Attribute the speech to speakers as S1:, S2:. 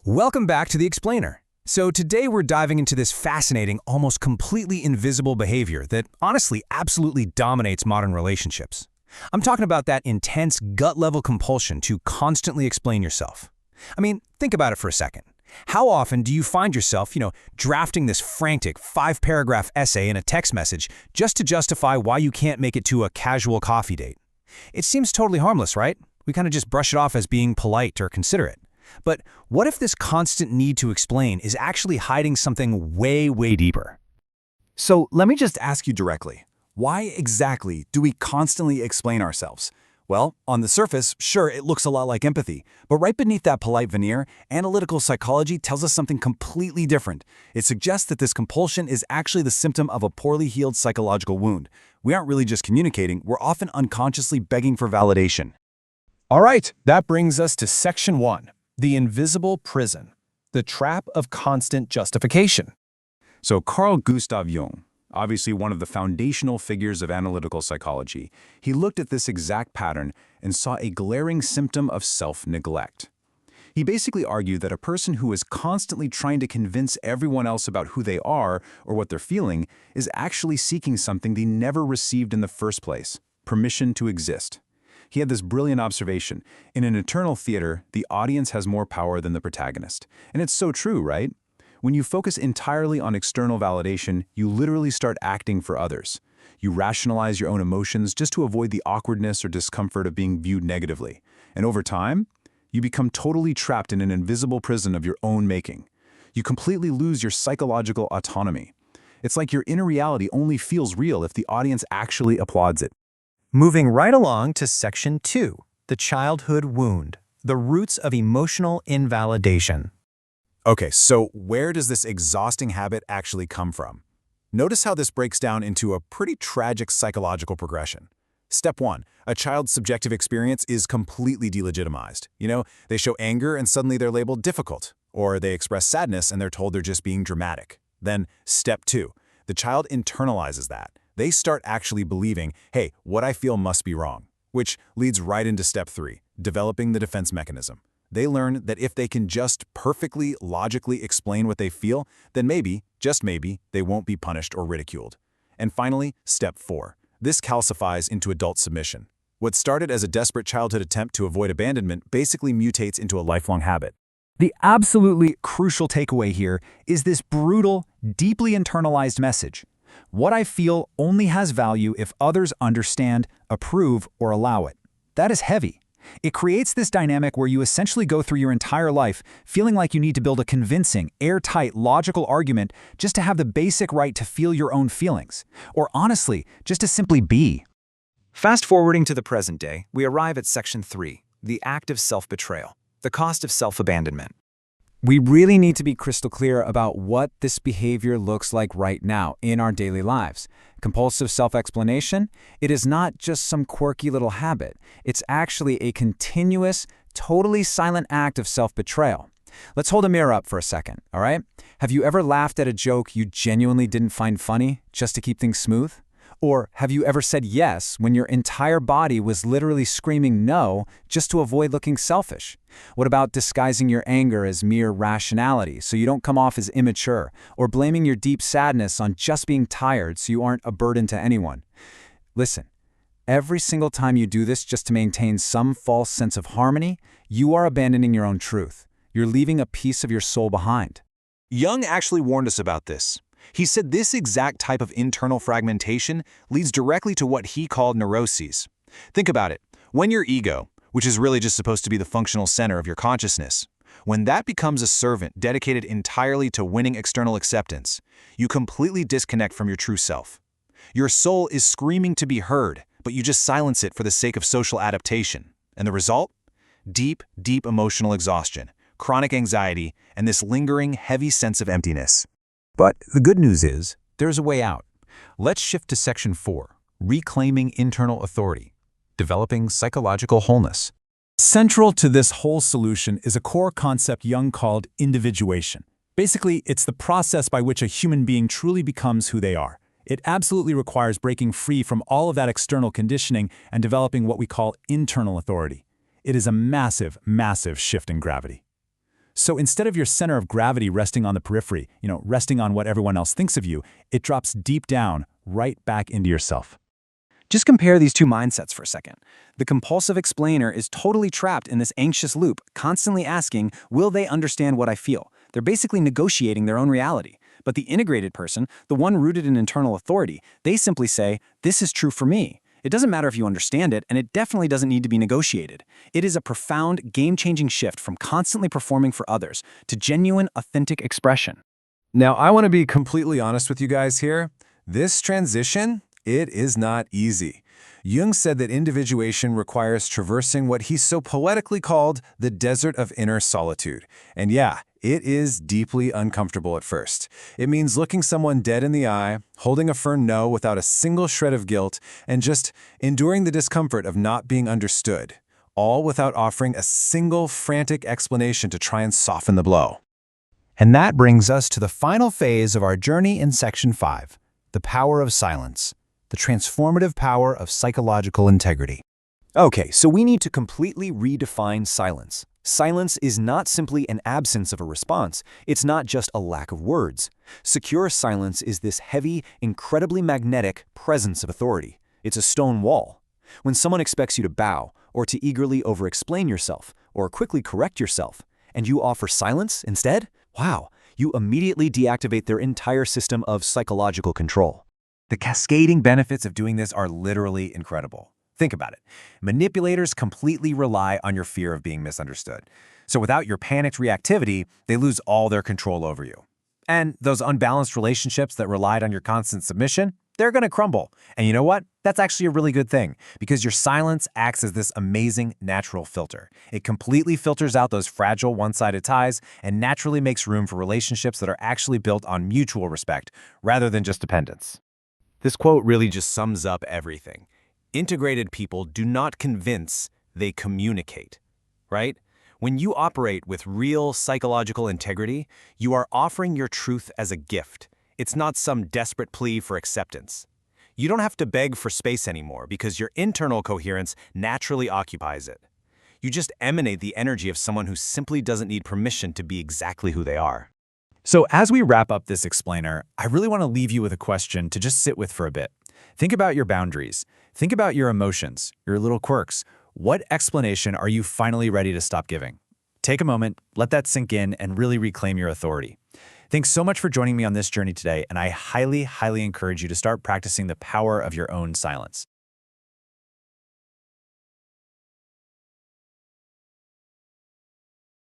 S1: Welcome back to The Explainer. So today we're diving into this fascinating, almost completely invisible behavior that honestly absolutely dominates modern relationships. I'm talking about that intense gut-level compulsion to constantly explain yourself. I mean, think about it for a second. How often do you find yourself, drafting this frantic 5-paragraph essay in a text message just to justify why you can't make it to a casual coffee date? It seems totally harmless, right? We kind of just brush it off as being polite or considerate. But what if this constant need to explain is actually hiding something way, way deeper?
S2: So let me just ask you directly, why exactly do we constantly explain ourselves? Well, on the surface, sure, it looks a lot like empathy, but right beneath that polite veneer, analytical psychology tells us something completely different. It suggests that this compulsion is actually the symptom of a poorly healed psychological wound. We aren't really just communicating, we're often unconsciously begging for validation.
S1: All right, that brings us to Section 1, the invisible prison, the trap of constant justification.
S2: So Carl Gustav Jung, obviously one of the foundational figures of analytical psychology, he looked at this exact pattern and saw a glaring symptom of self-neglect. He basically argued that a person who is constantly trying to convince everyone else about who they are or what they're feeling is actually seeking something they never received in the first place: permission to exist. He had this brilliant observation. In an eternal theater, the audience has more power than the protagonist. And it's so true, right? When you focus entirely on external validation, you literally start acting for others. You rationalize your own emotions just to avoid the awkwardness or discomfort of being viewed negatively. And over time, you become totally trapped in an invisible prison of your own making. You completely lose your psychological autonomy. It's like your inner reality only feels real if the audience actually applauds it.
S1: Moving right along to Section 2, the childhood wound, the roots of emotional invalidation.
S2: Okay, so where does this exhausting habit actually come from? Notice how this breaks down into a pretty tragic psychological progression. Step 1, a child's subjective experience is completely delegitimized. They show anger and suddenly they're labeled difficult, or they express sadness and they're told they're just being dramatic. Then Step 2, the child internalizes that. They start actually believing, hey, what I feel must be wrong, which leads right into Step 3, developing the defense mechanism. They learn that if they can just perfectly, logically explain what they feel, then maybe, just maybe, they won't be punished or ridiculed. And finally, Step 4. This calcifies into adult submission. What started as a desperate childhood attempt to avoid abandonment basically mutates into a lifelong habit.
S1: The absolutely crucial takeaway here is this brutal, deeply internalized message. What I feel only has value if others understand, approve, or allow it. That is heavy. It creates this dynamic where you essentially go through your entire life feeling like you need to build a convincing, airtight, logical argument just to have the basic right to feel your own feelings. Or honestly, just to simply be. Fast forwarding to the present day, we arrive at Section 3, the act of self-betrayal, the cost of self-abandonment. We really need to be crystal clear about what this behavior looks like right now in our daily lives. Compulsive self-explanation, it is not just some quirky little habit. It's actually a continuous, totally silent act of self-betrayal. Let's hold a mirror up for a second, all right? Have you ever laughed at a joke you genuinely didn't find funny just to keep things smooth? Or have you ever said yes when your entire body was literally screaming no just to avoid looking selfish? What about disguising your anger as mere rationality so you don't come off as immature, or blaming your deep sadness on just being tired so you aren't a burden to anyone? Listen, every single time you do this just to maintain some false sense of harmony, you are abandoning your own truth. You're leaving a piece of your soul behind.
S2: Jung actually warned us about this. He said this exact type of internal fragmentation leads directly to what he called neuroses. Think about it. When your ego, which is really just supposed to be the functional center of your consciousness, when that becomes a servant dedicated entirely to winning external acceptance, you completely disconnect from your true self. Your soul is screaming to be heard, but you just silence it for the sake of social adaptation. And the result? Deep, deep emotional exhaustion, chronic anxiety, and this lingering, heavy sense of emptiness.
S1: But the good news is, there's a way out. Let's shift to Section 4, reclaiming internal authority, developing psychological wholeness. Central to this whole solution is a core concept Jung called individuation. Basically, it's the process by which a human being truly becomes who they are. It absolutely requires breaking free from all of that external conditioning and developing what we call internal authority. It is a massive, massive shift in gravity. So instead of your center of gravity resting on the periphery, resting on what everyone else thinks of you, it drops deep down, right back into yourself.
S3: Just compare these two mindsets for a second. The compulsive explainer is totally trapped in this anxious loop, constantly asking, will they understand what I feel? They're basically negotiating their own reality. But the integrated person, the one rooted in internal authority, they simply say, this is true for me. It doesn't matter if you understand it, and it definitely doesn't need to be negotiated. It is a profound, game-changing shift from constantly performing for others to genuine, authentic expression.
S2: Now, I want to be completely honest with you guys here. This transition, it is not easy. Jung said that individuation requires traversing what he so poetically called the desert of inner solitude. And yeah, it is deeply uncomfortable at first. It means looking someone dead in the eye, holding a firm no without a single shred of guilt, and just enduring the discomfort of not being understood, all without offering a single frantic explanation to try and soften the blow.
S1: And that brings us to the final phase of our journey in Section 5, the power of silence, the transformative power of psychological integrity. Okay, so we need to completely redefine silence. Silence is not simply an absence of a response. It's not just a lack of words. Secure silence is this heavy, incredibly magnetic presence of authority. It's a stone wall. When someone expects you to bow, or to eagerly over-explain yourself, or quickly correct yourself, and you offer silence instead, wow, you immediately deactivate their entire system of psychological control. The cascading benefits of doing this are literally incredible. Think about it. Manipulators completely rely on your fear of being misunderstood. So without your panicked reactivity, they lose all their control over you. And those unbalanced relationships that relied on your constant submission, they're going to crumble. And you know what? That's actually a really good thing, because your silence acts as this amazing natural filter. It completely filters out those fragile one-sided ties and naturally makes room for relationships that are actually built on mutual respect rather than just dependence. This quote really just sums up everything. Integrated people do not convince, they communicate, right? When you operate with real psychological integrity, you are offering your truth as a gift. It's not some desperate plea for acceptance. You don't have to beg for space anymore because your internal coherence naturally occupies it. You just emanate the energy of someone who simply doesn't need permission to be exactly who they are. So as we wrap up this explainer, I really want to leave you with a question to just sit with for a bit. Think about your boundaries. Think about your emotions, your little quirks. What explanation are you finally ready to stop giving? Take a moment, let that sink in, and really reclaim your authority. Thanks so much for joining me on this journey today, and I highly, highly encourage you to start practicing the power of your own silence.